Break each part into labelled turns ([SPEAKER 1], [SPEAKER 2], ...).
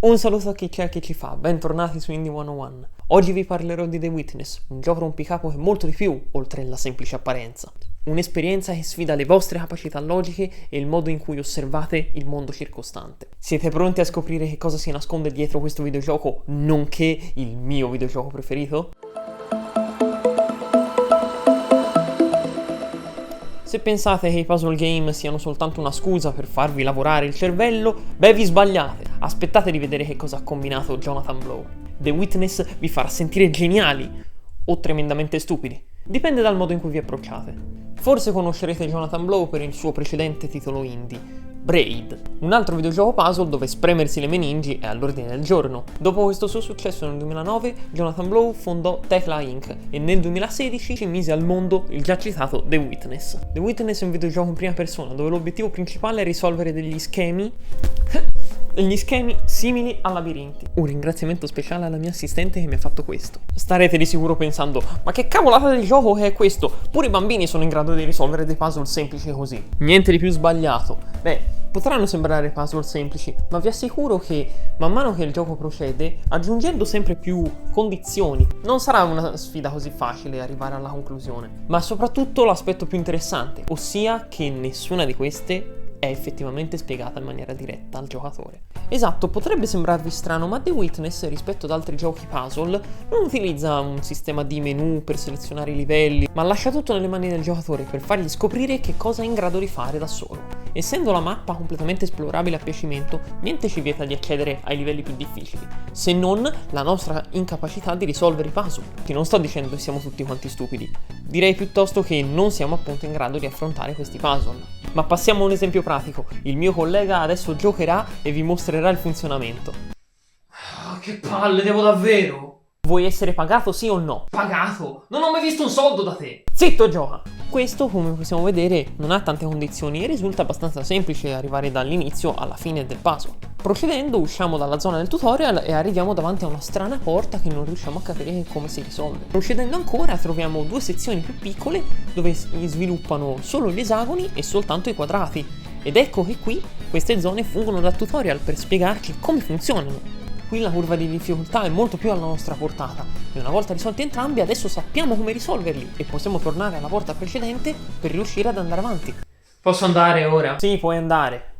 [SPEAKER 1] Un saluto a chi c'è e a chi ci fa, bentornati su Indie 101. Oggi vi parlerò di The Witness, un gioco rompicapo che è molto di più, oltre alla semplice apparenza. Un'esperienza che sfida le vostre capacità logiche e il modo in cui osservate il mondo circostante. Siete pronti a scoprire che cosa si nasconde dietro questo videogioco, nonché il mio videogioco preferito? Se pensate che i puzzle game siano soltanto una scusa per farvi lavorare il cervello, beh vi sbagliate. Aspettate di vedere che cosa ha combinato Jonathan Blow. The Witness vi farà sentire geniali o tremendamente stupidi. Dipende dal modo in cui vi approcciate. Forse conoscerete Jonathan Blow per il suo precedente titolo indie, Braid, un altro videogioco puzzle dove spremersi le meningi è all'ordine del giorno. Dopo questo suo successo nel 2009, Jonathan Blow fondò Tekla Inc. e nel 2016 mise al mondo il già citato The Witness. The Witness è un videogioco in prima persona dove l'obiettivo principale è risolvere degli schemi simili a labirinti. Un ringraziamento speciale alla mia assistente che mi ha fatto questo. Starete di sicuro pensando, ma che cavolata di gioco che è questo? Pure i bambini sono in grado di risolvere dei puzzle semplici così. Niente di più sbagliato. Beh, potranno sembrare puzzle semplici, ma vi assicuro che man mano che il gioco procede, aggiungendo sempre più condizioni, non sarà una sfida così facile arrivare alla conclusione. Ma soprattutto l'aspetto più interessante, ossia che nessuna di queste è effettivamente spiegata in maniera diretta al giocatore. Esatto, potrebbe sembrarvi strano, ma The Witness, rispetto ad altri giochi puzzle, non utilizza un sistema di menu per selezionare i livelli, ma lascia tutto nelle mani del giocatore per fargli scoprire che cosa è in grado di fare da solo. Essendo la mappa completamente esplorabile a piacimento, niente ci vieta di accedere ai livelli più difficili, se non la nostra incapacità di risolvere i puzzle. Non sto dicendo che siamo tutti quanti stupidi, direi piuttosto che non siamo appunto in grado di affrontare questi puzzle. Ma passiamo a un esempio pratico. Il mio collega adesso giocherà e vi mostrerà il funzionamento.
[SPEAKER 2] Che palle, devo davvero?
[SPEAKER 1] Vuoi essere pagato, sì o no?
[SPEAKER 2] Pagato? Non ho mai visto un soldo da te!
[SPEAKER 1] Zitto, gioca! Questo, come possiamo vedere, non ha tante condizioni e risulta abbastanza semplice arrivare dall'inizio alla fine del puzzle. Procedendo, usciamo dalla zona del tutorial e arriviamo davanti a una strana porta che non riusciamo a capire come si risolve. Procedendo ancora, troviamo due sezioni più piccole dove si sviluppano solo gli esagoni e soltanto i quadrati. Ed ecco che qui queste zone fungono da tutorial per spiegarci come funzionano. Qui la curva di difficoltà è molto più alla nostra portata e una volta risolti entrambi adesso sappiamo come risolverli e possiamo tornare alla porta precedente per riuscire ad andare avanti.
[SPEAKER 2] Posso andare ora?
[SPEAKER 1] Sì, puoi andare.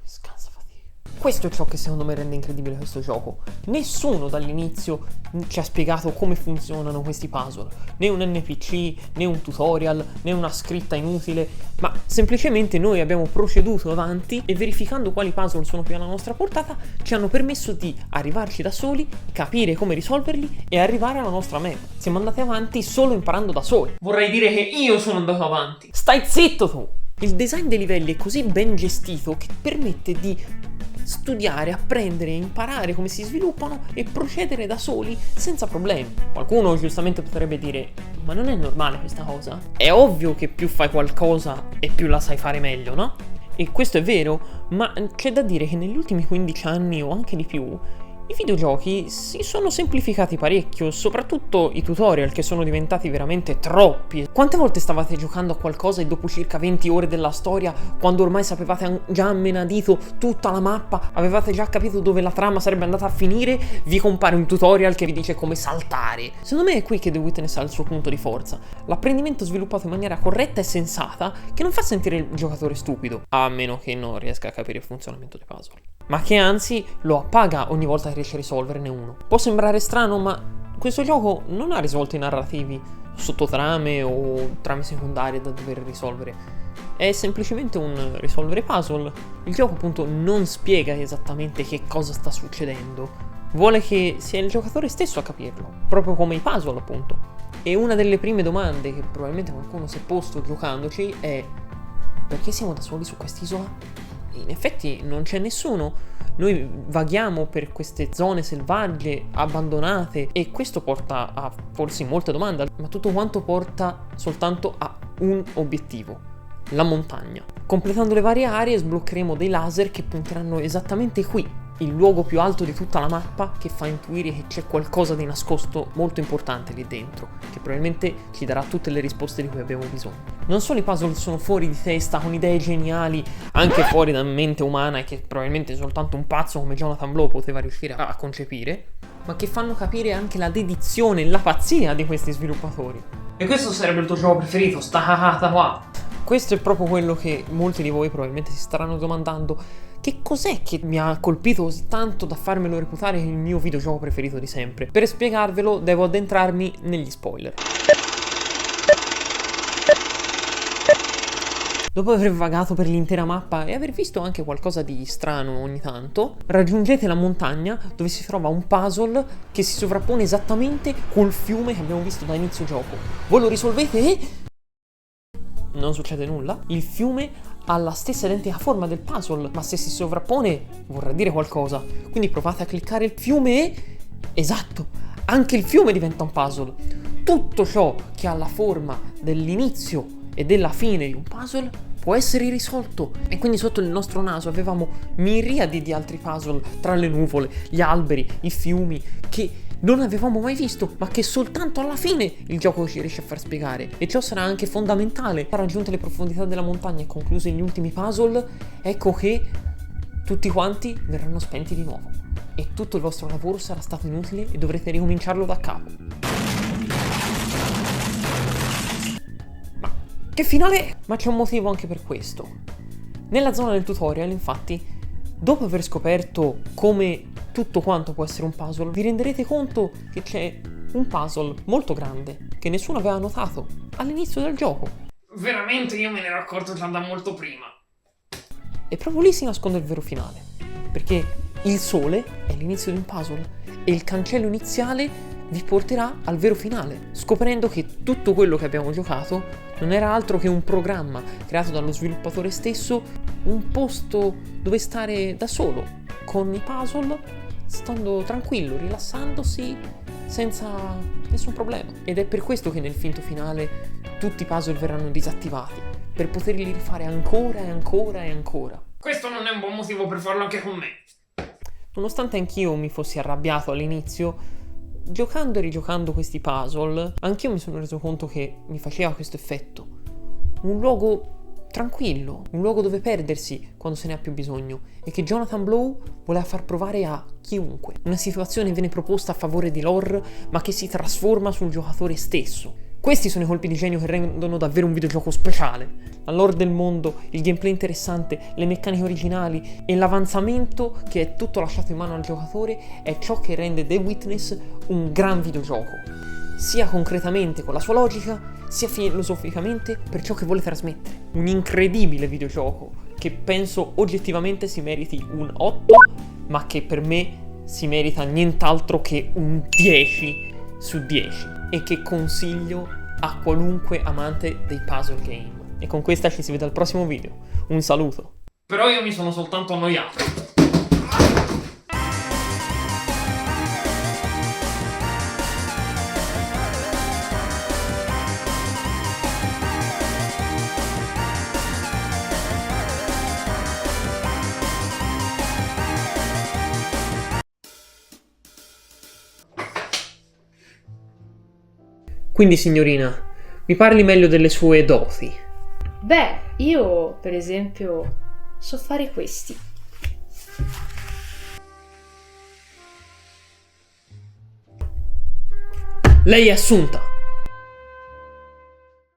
[SPEAKER 1] Scansa fatica. Questo è ciò che secondo me rende incredibile questo gioco. Nessuno dall'inizio ci ha spiegato come funzionano questi puzzle, né un NPC, né un tutorial, né una scritta inutile, ma semplicemente noi abbiamo proceduto avanti e verificando quali puzzle sono più alla nostra portata ci hanno permesso di arrivarci da soli, capire come risolverli e arrivare alla nostra meta. Siamo andati avanti solo imparando da soli.
[SPEAKER 2] Vorrei dire che io sono andato avanti.
[SPEAKER 1] Stai zitto tu! Il design dei livelli è così ben gestito che permette di studiare, apprendere, imparare come si sviluppano e procedere da soli senza problemi. Qualcuno giustamente potrebbe dire, ma non è normale questa cosa? È ovvio che più fai qualcosa e più la sai fare meglio, no? E questo è vero, ma c'è da dire che negli ultimi 15 anni o anche di più i videogiochi si sono semplificati parecchio, soprattutto i tutorial che sono diventati veramente troppi. Quante volte stavate giocando a qualcosa e dopo circa 20 ore della storia, quando ormai sapevate già a menadito tutta la mappa, avevate già capito dove la trama sarebbe andata a finire, vi compare un tutorial che vi dice come saltare? Secondo me è qui che The Witness ha il suo punto di forza. L'apprendimento sviluppato in maniera corretta e sensata che non fa sentire il giocatore stupido, a meno che non riesca a capire il funzionamento dei puzzle, ma che anzi lo appaga ogni volta che riesce a risolverne uno. Può sembrare strano, ma questo gioco non ha risvolti narrativi, sottotrame o trame secondarie da dover risolvere. È semplicemente un risolvere puzzle. Il gioco appunto non spiega esattamente che cosa sta succedendo. Vuole che sia il giocatore stesso a capirlo, proprio come i puzzle appunto. E una delle prime domande che probabilmente qualcuno si è posto giocandoci è: perché siamo da soli su quest'isola? In effetti non c'è nessuno, noi vaghiamo per queste zone selvagge, abbandonate, e questo porta a porsi molte domande, ma tutto quanto porta soltanto a un obiettivo: la montagna. Completando le varie aree sbloccheremo dei laser che punteranno esattamente qui, il luogo più alto di tutta la mappa, che fa intuire che c'è qualcosa di nascosto molto importante lì dentro, che probabilmente ci darà tutte le risposte di cui abbiamo bisogno. Non solo i puzzle sono fuori di testa, con idee geniali, anche fuori da mente umana, e che probabilmente soltanto un pazzo come Jonathan Blow poteva riuscire a concepire, ma che fanno capire anche la dedizione e la pazzia di questi sviluppatori.
[SPEAKER 2] E questo sarebbe il tuo gioco preferito, sta cagata qua.
[SPEAKER 1] Questo è proprio quello che molti di voi probabilmente si staranno domandando. Che cos'è che mi ha colpito così tanto da farmelo reputare il mio videogioco preferito di sempre? Per spiegarvelo devo addentrarmi negli spoiler. Dopo aver vagato per l'intera mappa e aver visto anche qualcosa di strano ogni tanto, raggiungete la montagna dove si trova un puzzle che si sovrappone esattamente col fiume che abbiamo visto da inizio gioco. Voi lo risolvete e non succede nulla. Il fiume ha la stessa identica forma del puzzle, ma se si sovrappone vorrà dire qualcosa. Quindi provate a cliccare il fiume e... esatto, anche il fiume diventa un puzzle. Tutto ciò che ha la forma dell'inizio e della fine di un puzzle può essere risolto. E quindi sotto il nostro naso avevamo miriadi di altri puzzle, tra le nuvole, gli alberi, i fiumi, che non avevamo mai visto, ma che soltanto alla fine il gioco ci riesce a far spiegare. E ciò sarà anche fondamentale. Raggiunte le profondità della montagna e conclusi gli ultimi puzzle, ecco che tutti quanti verranno spenti di nuovo. E tutto il vostro lavoro sarà stato inutile e dovrete ricominciarlo da capo. Ma che finale è? Ma c'è un motivo anche per questo. Nella zona del tutorial, infatti, dopo aver scoperto come tutto quanto può essere un puzzle, vi renderete conto che c'è un puzzle molto grande che nessuno aveva notato all'inizio del gioco.
[SPEAKER 2] Veramente io me ne ero accorto già da molto prima.
[SPEAKER 1] E proprio lì si nasconde il vero finale, perché il sole è l'inizio di un puzzle e il cancello iniziale vi porterà al vero finale, scoprendo che tutto quello che abbiamo giocato non era altro che un programma creato dallo sviluppatore stesso, un posto dove stare da solo, con i puzzle, stando tranquillo, rilassandosi, senza nessun problema. Ed è per questo che nel finto finale tutti i puzzle verranno disattivati, per poterli rifare ancora e ancora e ancora.
[SPEAKER 2] Questo non è un buon motivo per farlo anche con me.
[SPEAKER 1] Nonostante anch'io mi fossi arrabbiato all'inizio, giocando e rigiocando questi puzzle, anch'io mi sono reso conto che mi faceva questo effetto. Un luogo tranquillo, un luogo dove perdersi quando se ne ha più bisogno, e che Jonathan Blow voleva far provare a chiunque. Una situazione viene proposta a favore di lore, ma che si trasforma sul giocatore stesso. Questi sono i colpi di genio che rendono davvero un videogioco speciale. La lore del mondo, il gameplay interessante, le meccaniche originali e l'avanzamento che è tutto lasciato in mano al giocatore è ciò che rende The Witness un gran videogioco, sia concretamente con la sua logica, sia filosoficamente per ciò che vuole trasmettere. Un incredibile videogioco che penso oggettivamente si meriti un 8, ma che per me si merita nient'altro che un 10 su 10 e che consiglio a qualunque amante dei puzzle game. E con questa ci si vede al prossimo video. Un saluto.
[SPEAKER 2] Però io mi sono soltanto annoiato.
[SPEAKER 1] Quindi, signorina, mi parli meglio delle sue doti?
[SPEAKER 3] Beh, io, per esempio, so fare questi.
[SPEAKER 1] Lei è assunta!